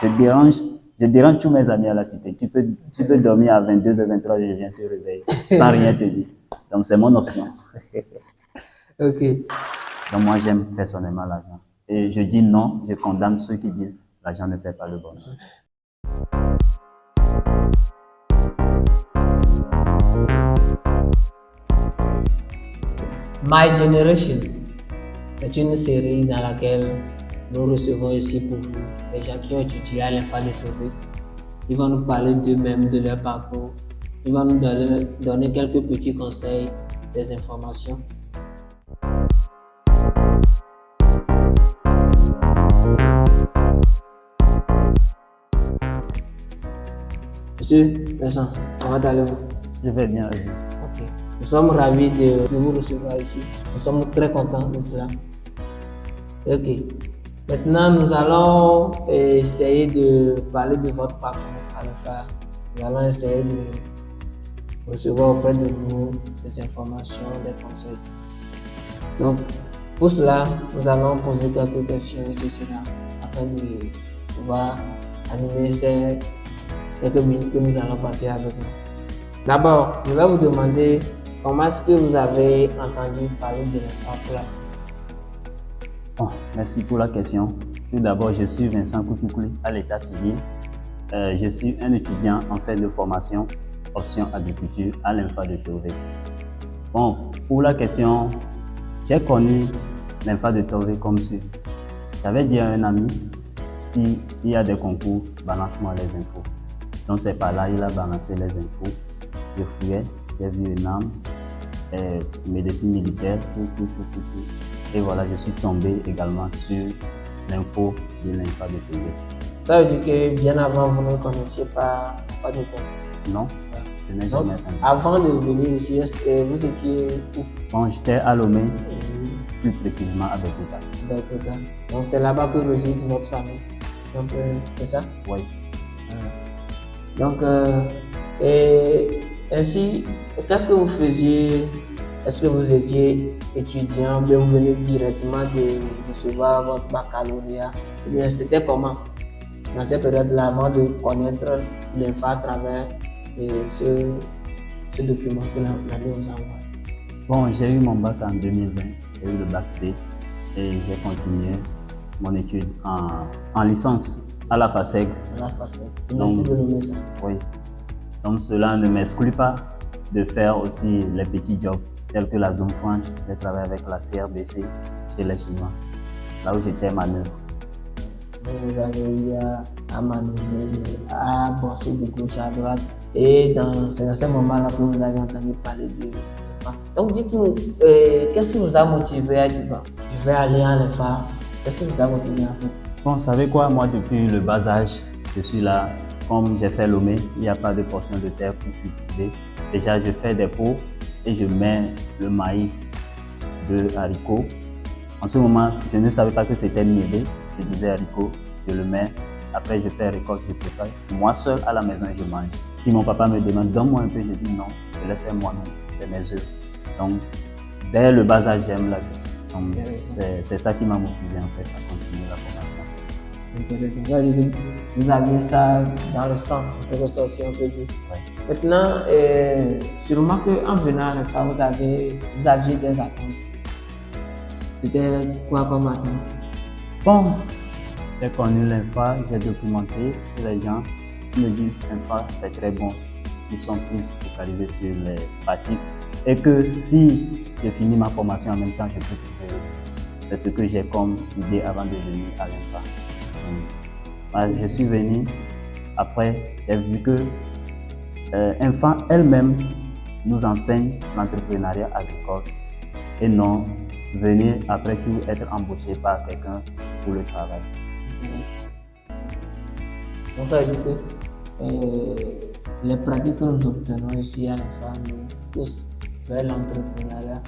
je dérange tous mes amis à la cité. Tu peux dormir à 22h, 23h, je viens te réveiller sans rien te dire. Donc, c'est mon option. Ok. Donc, moi, j'aime personnellement l'argent. Et je dis non, je condamne ceux qui disent l'argent ne fait pas le bonheur. My Generation est une série dans laquelle nous recevons ici pour vous les gens qui ont étudié à l'INFA de Togo. Ils vont nous parler d'eux-mêmes, de leur parcours. Ils vont nous donner quelques petits conseils, des informations. Monsieur Vincent, comment allez-vous? Je vais bien. Ok. Nous sommes ravis de vous recevoir ici. Nous sommes très contents de cela. Ok. Maintenant, nous allons essayer de parler de votre parcours à l'INFA. Nous allons essayer de recevoir auprès de vous des informations, des conseils. Donc, pour cela, nous allons poser quelques questions, etc. afin de pouvoir animer ces quelques minutes que nous allons passer avec vous. D'abord, je vais vous demander comment est-ce que vous avez entendu parler de l'INFA pour la première fois? Bon, merci pour la question. Tout d'abord, je suis Vincent Koutoukouli à l'état civil. Je suis un étudiant en fait de formation option agriculture à l'INFA de Tové. Bon, pour la question, j'ai connu l'INFA de Tové comme suit. J'avais dit à un ami, s'il y a des concours, balance-moi les infos. Donc c'est par là, il a balancé les infos. Je fouillais, j'ai vu une âme, médecine militaire, tout. Et voilà, je suis tombé également sur l'info de l'INFA de Tové. Ça veut dire que bien avant, vous ne connaissiez pas l'INFA de Tové? Non, je n'ai jamais entendu. Avant de venir ici, est-ce que vous étiez où? Bon, j'étais à Lomé, plus précisément à Bekuta. Bekuta. Donc c'est là-bas que réside votre famille. Donc c'est ça? Oui. Donc, et ainsi, qu'est-ce que vous faisiez? Est-ce que vous étiez étudiant, bien vous venez directement de recevoir votre baccalauréat? Ou bien c'était comment dans cette période-là avant de connaître l'INFA à travers ce document que l'année vous envoie? Bon, j'ai eu mon bac en 2020, j'ai eu le bac T et j'ai continué mon étude en licence à la FASEG. À la FASEG. Merci de nommer ça. Oui. Donc cela ne m'exclut pas de faire aussi les petits jobs tels que la zone franche. J'ai travaillé avec la CRBC chez les Chinois, là où j'étais manœuvre. Vous avez eu à manœuvrer, à bosser de gauche à droite. Et c'est dans ce moment-là que vous avez entendu parler de l'INFA. Donc dites-nous, qu'est-ce qui vous a motivé à dire, je vais aller à l'INFA? Qu'est-ce qui vous a motivé à faire? Bon, vous savez quoi, moi depuis le bas âge, je suis là. Comme j'ai fait Lomé, il n'y a pas de portion de terre pour cultiver. Déjà, je fais des pots et je mets le maïs de haricots. En ce moment, je ne savais pas que c'était niébé. Je disais haricot, je le mets. Après, je fais récolte, je prépare. Moi seul à la maison, je mange. Si mon papa me demande, donne-moi un peu, je dis non, je le fais moi-même. C'est mes œufs. Donc, dès le bas âge, j'aime la vie. Donc, c'est ça qui m'a motivé en fait à continuer la formation. Intéressant. Vous aviez ça dans le sang, en quelque sorte, si on peut dire. Ouais. Maintenant, sûrement qu'en venant à l'INFA, vous aviez des attentes. C'était quoi comme attente? Bon, j'ai connu l'INFA, j'ai documenté sur les gens qui me disent l'INFA c'est très bon. Ils sont plus focalisés sur les pratiques et que si je finis ma formation en même temps, je peux trouver. C'est ce que j'ai comme idée avant de venir à l'INFA. Je suis venu, après j'ai vu que l'INFA elle-même nous enseigne l'entrepreneuriat agricole et non venir après tout être embauché par quelqu'un pour le travail. Donc ça veut dire que les pratiques que nous obtenons ici à l'INFA nous poussent vers l'entrepreneuriat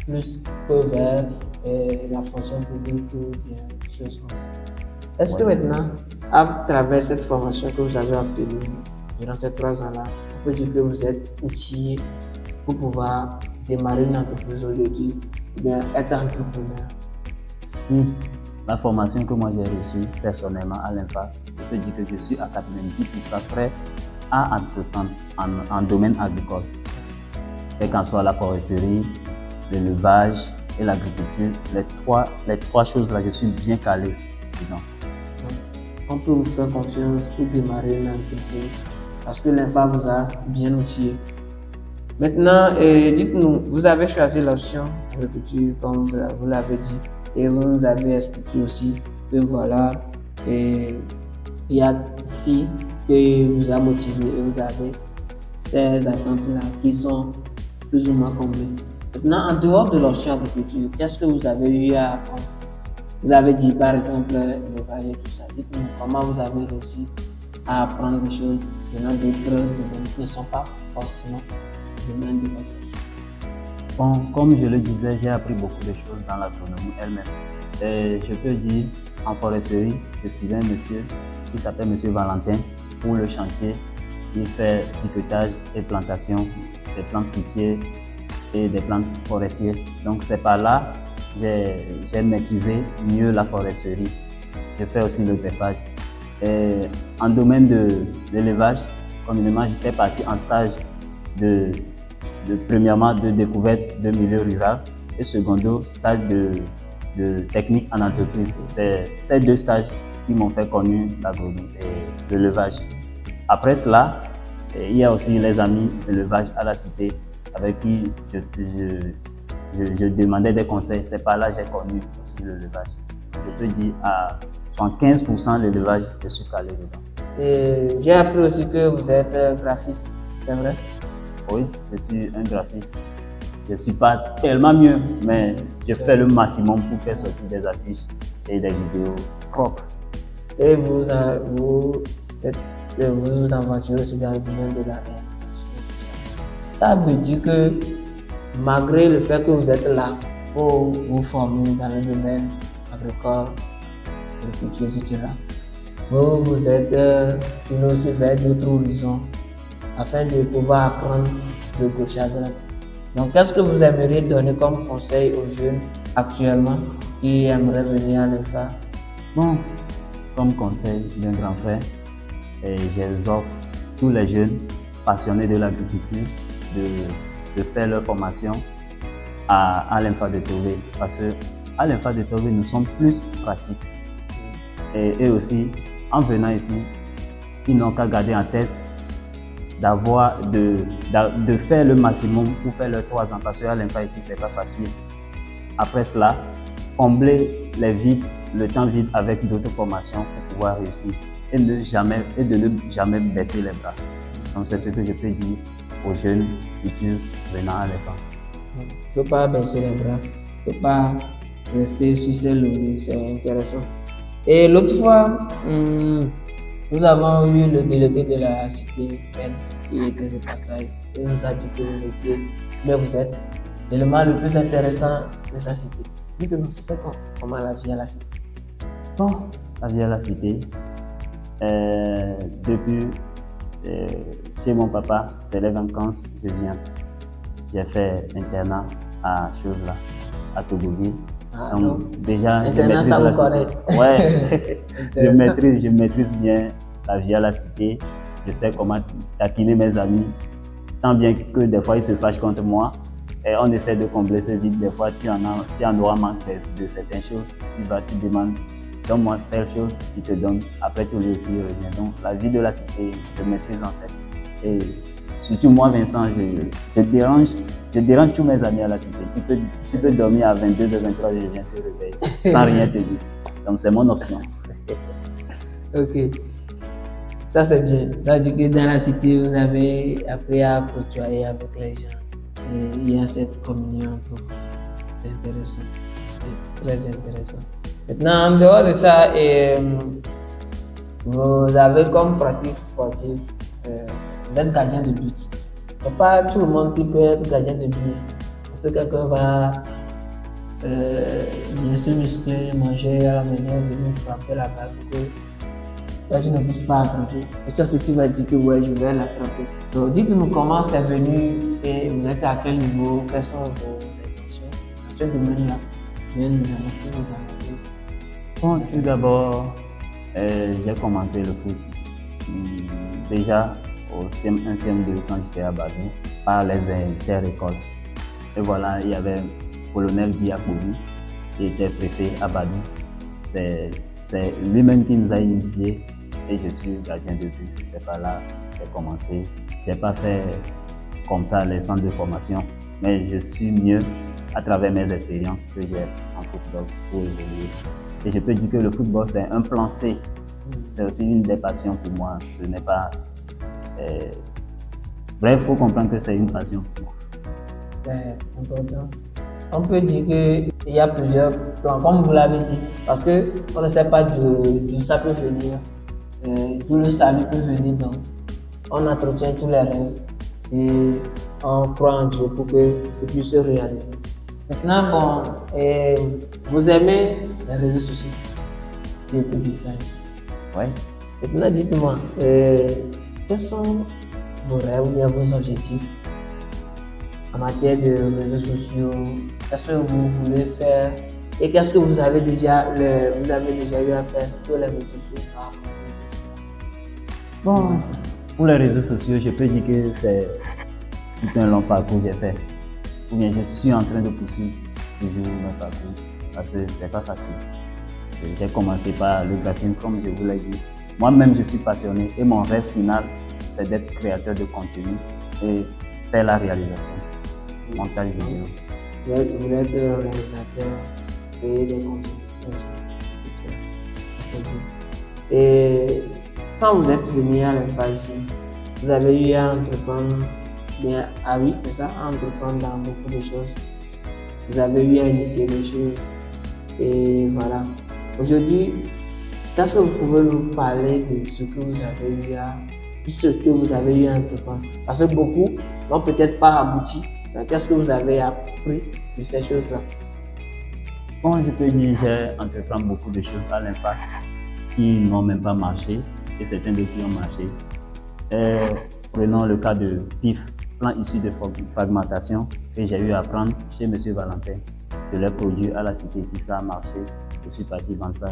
plus que vers la fonction publique ou bien choses comme ça. Est-ce que maintenant, à travers cette formation que vous avez obtenue durant ces 3 ans-là, on peut dire que vous êtes outillé pour pouvoir démarrer une entreprise aujourd'hui ou bien être entrepreneur? Si la formation que moi j'ai reçue personnellement à l'INFA, je peux dire que je suis à 90% prêt à entreprendre en domaine agricole. Quelle qu'en soit la foresterie, l'élevage et l'agriculture, les trois choses là, je suis bien calé dedans. On peut vous faire confiance pour démarrer une entreprise parce que l'INFA vous a bien outillé. Maintenant, dites-nous, vous avez choisi l'option agriculture comme vous l'avez dit et vous nous avez expliqué aussi que voilà, il y a ci que vous a motivé et vous avez ces attentes-là qui sont plus ou moins comblées. Maintenant, en dehors de l'option agriculture, qu'est-ce que vous avez eu à apprendre? Vous avez dit par exemple l'élevage et tout ça. Dites-nous comment vous avez réussi à apprendre des choses venant d'autres domaines qui ne sont pas forcément le domaine de votre option. Bon, comme je le disais, j'ai appris beaucoup de choses dans l'agronomie elle-même. Et je peux dire, en foresterie, je suivais un monsieur qui s'appelle Monsieur Valentin pour le chantier. Il fait piquetage et plantation des plantes fruitières et des plantes forestières. Donc c'est par là j'ai maîtrisé mieux la foresterie. Je fais aussi le greffage. Et en domaine de l'élevage, communément, j'étais parti en stage premièrement de découverte de milieu rural et secondo stage de technique en entreprise. C'est ces deux stages qui m'ont fait connaître l'agronomie et l'élevage. Après cela, il y a aussi les amis élevage à la cité avec qui je demandais des conseils. C'est par là que j'ai connu aussi l'élevage. Je peux dire à 75% l'élevage, je suis calé dedans. Et j'ai appris aussi que vous êtes graphiste, c'est vrai? Oui, je suis un graphiste. Je ne suis pas tellement mieux, mais je fais le maximum pour faire sortir des affiches et des vidéos propres. Et vous vous aventurez aussi dans le domaine de la réalisation. Ça veut dire que malgré le fait que vous êtes là pour vous former dans le domaine agricole, agriculture, etc., vous êtes tourné aussi vers d'autres horizons afin de pouvoir apprendre de gauche à droite. Donc, qu'est-ce que vous aimeriez donner comme conseil aux jeunes actuellement qui aimeraient venir à l'INFA? Bon, comme conseil d'un grand frère, j'exhorte tous les jeunes passionnés de l'agriculture de faire leur formation à l'INFA de Tové. Parce qu'à l'INFA de Tové, nous sommes plus pratiques. Et aussi, en venant ici, ils n'ont qu'à garder en tête de faire le maximum pour faire leurs 3 ans. Parce qu'à l'INFA ici, c'est pas facile. Après cela, combler les vides, le temps vide avec d'autres formations pour pouvoir réussir et de ne jamais baisser les bras. Donc c'est ce que je peux dire aux jeunes futurs venant à l'INFA. Il ne faut pas baisser les bras, il ne faut pas rester sur ses lauriers, c'est intéressant. Et l'autre fois, nous avons eu le délégué de la cité N qui était de passage et nous a dit que vous êtes l'élément le plus intéressant de sa cité. Dites-nous, c'était comment la vie à la cité? Bon, la vie à la cité, depuis chez mon papa, c'est les vacances, je viens. J'ai fait internat à Chose-là, à Togoville. Donc déjà, je maîtrise la cité. Ouais, je maîtrise bien la vie à la cité. Je sais comment taquiner mes amis, tant bien que des fois ils se fâchent contre moi. Et on essaie de combler ce vide. Des fois, tu en auras manque de certaines choses. Tu demandes, donne-moi telle chose, il te donne. Après, tu lui aussi revient. Donc, la vie de la cité, je maîtrise en fait. Et surtout moi, Vincent, je dérange tous mes amis à la cité. Tu peux dormir à 22h, 23h, je viens te réveiller sans rien te dire. Donc, c'est mon option. Ok. Ça, c'est bien. Ça veut dire que dans la cité, vous avez appris à côtoyer avec les gens. Et il y a cette communion entre vous. C'est intéressant. C'est très intéressant. Maintenant, en dehors de ça, vous avez comme pratique sportive, vous êtes gardien de but. C'est pas tout le monde qui peut être gardien de but. Parce que quelqu'un va bien se muscler, manger à la maison, venir frapper la balle. Là, tu ne puisses pas attraper. Et chose que tu vas dire que ouais, je vais l'attraper. Donc, dites-nous comment c'est venu et vous êtes à quel niveau, quelles sont vos intentions dans ce domaine-là. Bien nous annoncer vos amis. Bon, tout d'abord, j'ai commencé le foot déjà au CM1, CM2 quand j'étais à Badou, par les inter-écoles. Et voilà, il y avait Colonel Diakobu qui était préfet à Badou. C'est lui-même qui nous a initiés et je suis gardien de but. C'est par là que j'ai commencé. Je n'ai pas fait comme ça les centres de formation, mais je suis mieux à travers mes expériences que j'ai en football pour évoluer. Et je peux dire que le football, c'est un plan C. C'est aussi une des passions pour moi. Ce n'est pas... Bref, il faut comprendre que c'est une passion pour moi. C'est important. On peut dire qu'il y a plusieurs plans, comme vous l'avez dit, parce qu'on ne sait pas d'où ça peut venir, d'où le salut peut venir. Donc, on entretient tous les rêves et on croit en Dieu pour qu'il puisse se réaliser. Maintenant, vous aimez les réseaux sociaux? Je peux dire ça ici. Oui. Maintenant, dites-moi, quels sont vos rêves ou bien vos objectifs en matière de réseaux sociaux? Qu'est-ce que vous voulez faire et qu'est-ce que vous avez déjà eu à faire sur les réseaux sociaux? Bon, pour les réseaux sociaux, je peux dire que c'est tout un long parcours que j'ai fait. Ou bien je suis en train de poursuivre toujours mon parcours parce que c'est pas facile. J'ai commencé par le graphisme, comme je vous l'ai dit. Moi-même, je suis passionné et mon rêve final, c'est d'être créateur de contenu et faire la réalisation, montage vidéo. Vous êtes réalisateur, créer des contenus. C'est bien. Et quand vous êtes venu à l'ENFA ici, vous avez eu à entreprendre, oui, c'est ça, à entreprendre dans beaucoup de choses. Vous avez eu à initier des choses. Et voilà. Aujourd'hui, est-ce que vous pouvez nous parler de ce que vous avez eu à entreprendre? Parce que beaucoup n'ont peut-être pas abouti. Qu'est-ce que vous avez appris de ces choses-là? Bon, je peux dire que j'ai entrepris beaucoup de choses à l'INFA qui n'ont même pas marché et certains d'autres qui ont marché. Prenons le cas de PIF, plan issu de fragmentation, que j'ai eu à prendre chez M. Valentin. Je l'ai produit à la cité ici, ça a marché. Je suis parti vendre ça.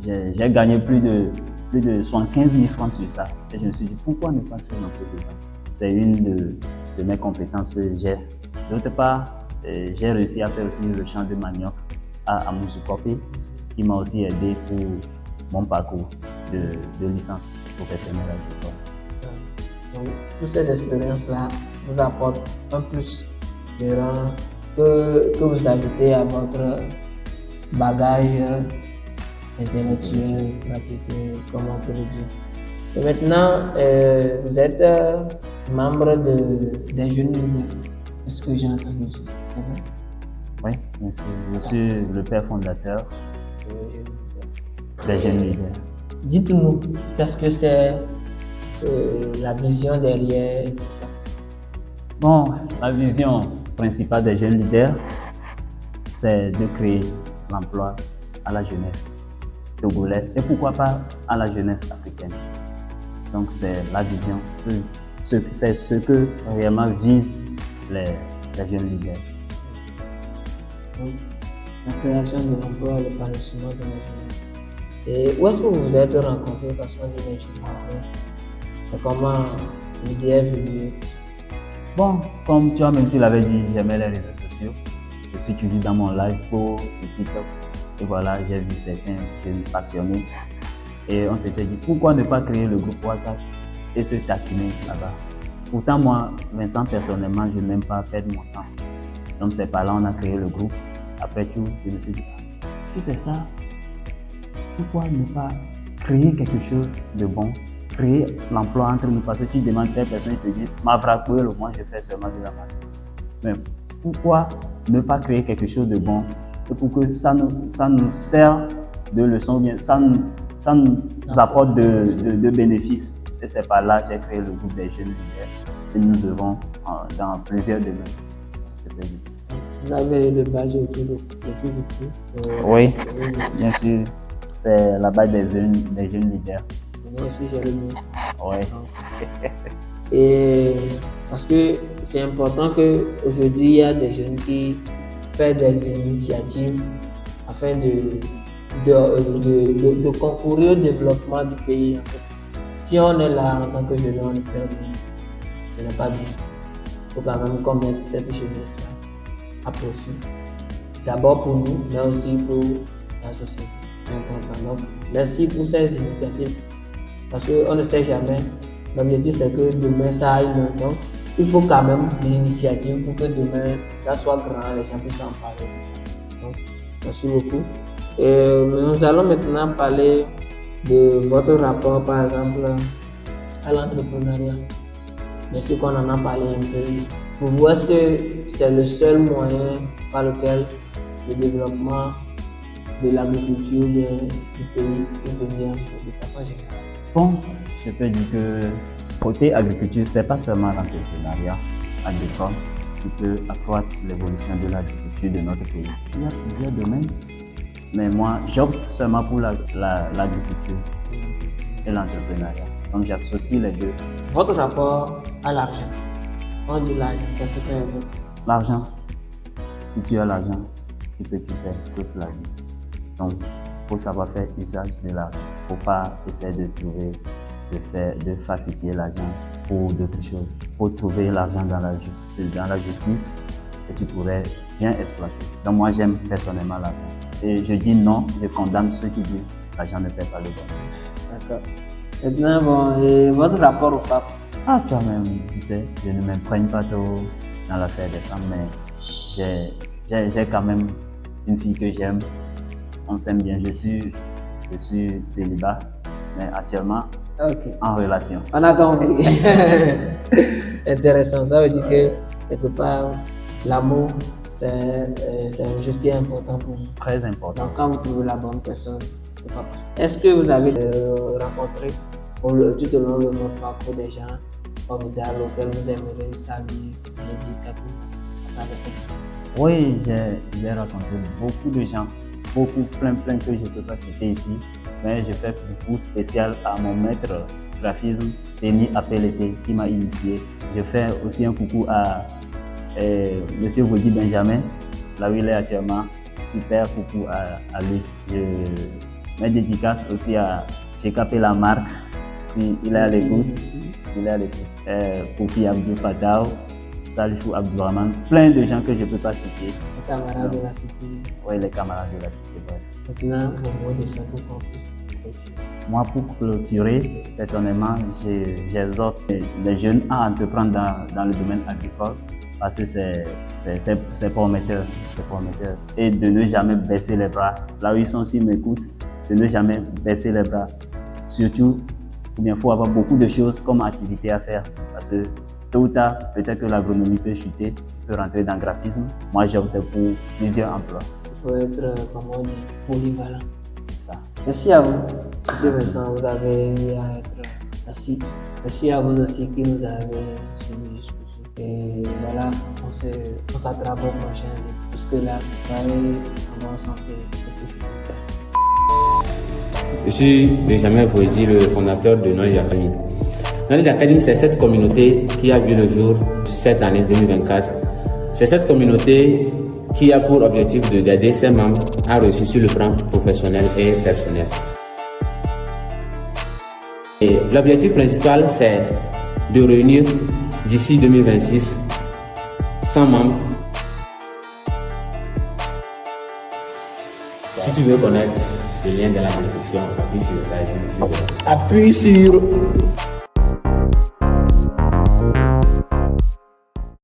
J'ai gagné plus de 75 000 francs sur ça. Et je me suis dit, pourquoi ne pas se lancer dedans? C'est une de mes compétences que j'ai. D'autre part, j'ai réussi à faire aussi le champ de manioc à Amouzoukopé, qui m'a aussi aidé pour mon parcours de licence professionnelle agricole. Donc, toutes ces expériences-là vous apportent un plus de rang que vous ajoutez à votre bagage intellectuel, pratique, comme on peut le dire. Et maintenant, vous êtes membre des jeunes leaders. C'est ce que j'ai entendu dire, c'est vrai? Oui, bien sûr. Je suis le père fondateur des jeunes leaders. Dites-nous, qu'est-ce que c'est la vision derrière tout ça? Bon, la vision principale des jeunes leaders, c'est de créer l'emploi à la jeunesse togolaise et pourquoi pas à la jeunesse africaine. Donc c'est la vision, c'est ce que réellement visent les jeunes leaders. Donc, la création de l'emploi et l'épanouissement de la jeunesse. Et où est-ce que vous vous êtes rencontrés? Parce qu'on dit les jeunes leaders. C'est comment l'idée est venue tout ça? Bon, comme toi-même tu l'avais dit, j'aimais les réseaux sociaux. Je suis toujours dans mon live sur TikTok. Et voilà, j'ai vu certains jeunes passionnés. Et on s'était dit, pourquoi ne pas créer le groupe WhatsApp et se taquiner là-bas? Pourtant, moi, Vincent, personnellement, je n'aime pas perdre mon temps. Donc, c'est par là qu'on a créé le groupe. Après tout, je me suis dit, si c'est ça, pourquoi ne pas créer quelque chose de bon? Créer l'emploi entre nous, parce que tu demandes telle personne, il te dit, ma vracuelo, moi je fais seulement de la magie. Mais pourquoi ne pas créer quelque chose de bon et pour que ça nous sert de leçon, bien, ça nous apporte de bénéfices. Et c'est par là que j'ai créé le groupe des jeunes leaders et nous œuvrons dans plusieurs domaines. Vous avez le badge autour du cou? Oui, bien sûr. C'est la base des jeunes leaders. Moi aussi, j'ai le mien. Oui. Et parce que c'est important qu'aujourd'hui, il y a des jeunes qui font des initiatives afin de concourir au développement du pays. En fait. Si on est là en tant que jeune, on ne fait rien, ce n'est pas bien. Il faut quand même qu'on mette cette jeunesse-là à profit. D'abord pour nous, mais aussi pour la société. C'est important. Donc, merci pour ces initiatives. Parce qu'on ne sait jamais. L'objectif, c'est que demain, ça aille loin. Donc, il faut quand même de l'initiative pour que demain, ça soit grand, les gens puissent en parler de ça. Donc, merci beaucoup. Et nous allons maintenant parler de votre rapport, par exemple, à l'entrepreneuriat. Bien sûr qu'on en a parlé un peu. Pour vous, est-ce que c'est le seul moyen par lequel le développement de l'agriculture du pays peut venir de façon générale? Bon, je peux dire que côté agriculture, c'est pas seulement l'entrepreneuriat agricole qui peut accroître l'évolution de l'agriculture de notre pays. Il y a plusieurs domaines, mais moi, j'opte seulement pour l'agriculture et l'entrepreneuriat. Donc, j'associe les deux. Votre rapport à l'argent. On dit l'argent, qu'est-ce que c'est? L'argent, si tu as l'argent, tu peux tout faire, sauf la vie. Donc, il faut savoir faire usage de l'argent. Il ne faut pas essayer de falsifier l'argent pour d'autres choses. Il faut trouver l'argent dans la justice que tu pourrais bien exploiter. Donc, moi, j'aime personnellement l'argent. Et je dis non, je condamne ceux qui disent que l'argent ne fait pas le bonheur. D'accord. Maintenant, bon, et votre rapport aux femmes? Ah, quand même, tu sais, je ne m'imprègne pas trop dans l'affaire des femmes, mais j'ai quand même une fille que j'aime. On s'aime bien. Je suis célibat, mais actuellement en relation. On a compris. Intéressant. Ça veut dire que quelque part, l'amour, c'est une chose qui est importante pour nous. Très important. Donc, quand vous trouvez la bonne personne, est-ce que vous avez rencontré tout au long de votre parcours des gens formidables auxquels vous aimeriez saluer, dire à travers cette? Oui, j'ai rencontré beaucoup de gens, plein que je ne peux pas citer ici, mais je fais beaucoup spécial à mon maître graphisme, Denis Appeleté, qui m'a initié. Je fais aussi un coucou à Monsieur Vaudy Benjamin, là où il est actuellement. Super coucou à lui. Je mets dédicace aussi à JKP Lamarck, s'il est à l'écoute. Kofi Abdou Fatah, Salifou Abdourahman, plein de gens que je ne peux pas citer. Les camarades de la cité. Oui, les camarades de la cité. Ouais. Maintenant, vos mots de fin pour qu'on puisse clôturer. Moi, pour clôturer, personnellement, j'exhorte les jeunes à entreprendre dans le domaine agricole parce que c'est prometteur. Et de ne jamais baisser les bras. Là où ils sont, s'ils m'écoutent, de ne jamais baisser les bras. Surtout, il faut avoir beaucoup de choses comme activité à faire parce que tôt ou tard, peut-être que l'agronomie peut chuter, peut rentrer dans le graphisme. Moi, j'ai opté pour plusieurs emplois. Il faut être, comme on dit, polyvalent. Ça. Merci à vous. Monsieur Vincent, vous avez eu à être. Merci. Merci à vous aussi qui nous avez suivis jusqu'ici. Et voilà, on s'attrape au prochain. Jusque-là, soyez en bonne santé. Je suis Benjamin Vaudy, le fondateur de Knowledge Academy. Knowledge Academy, c'est cette communauté qui a vu le jour cette année 2024. C'est cette communauté qui a pour objectif d'aider ses membres à réussir sur le plan professionnel et personnel. Et l'objectif principal, c'est de réunir d'ici 2026 100 membres. Si tu veux connaître le lien dans la description, appuie sur ça et tu verras. Appuie sur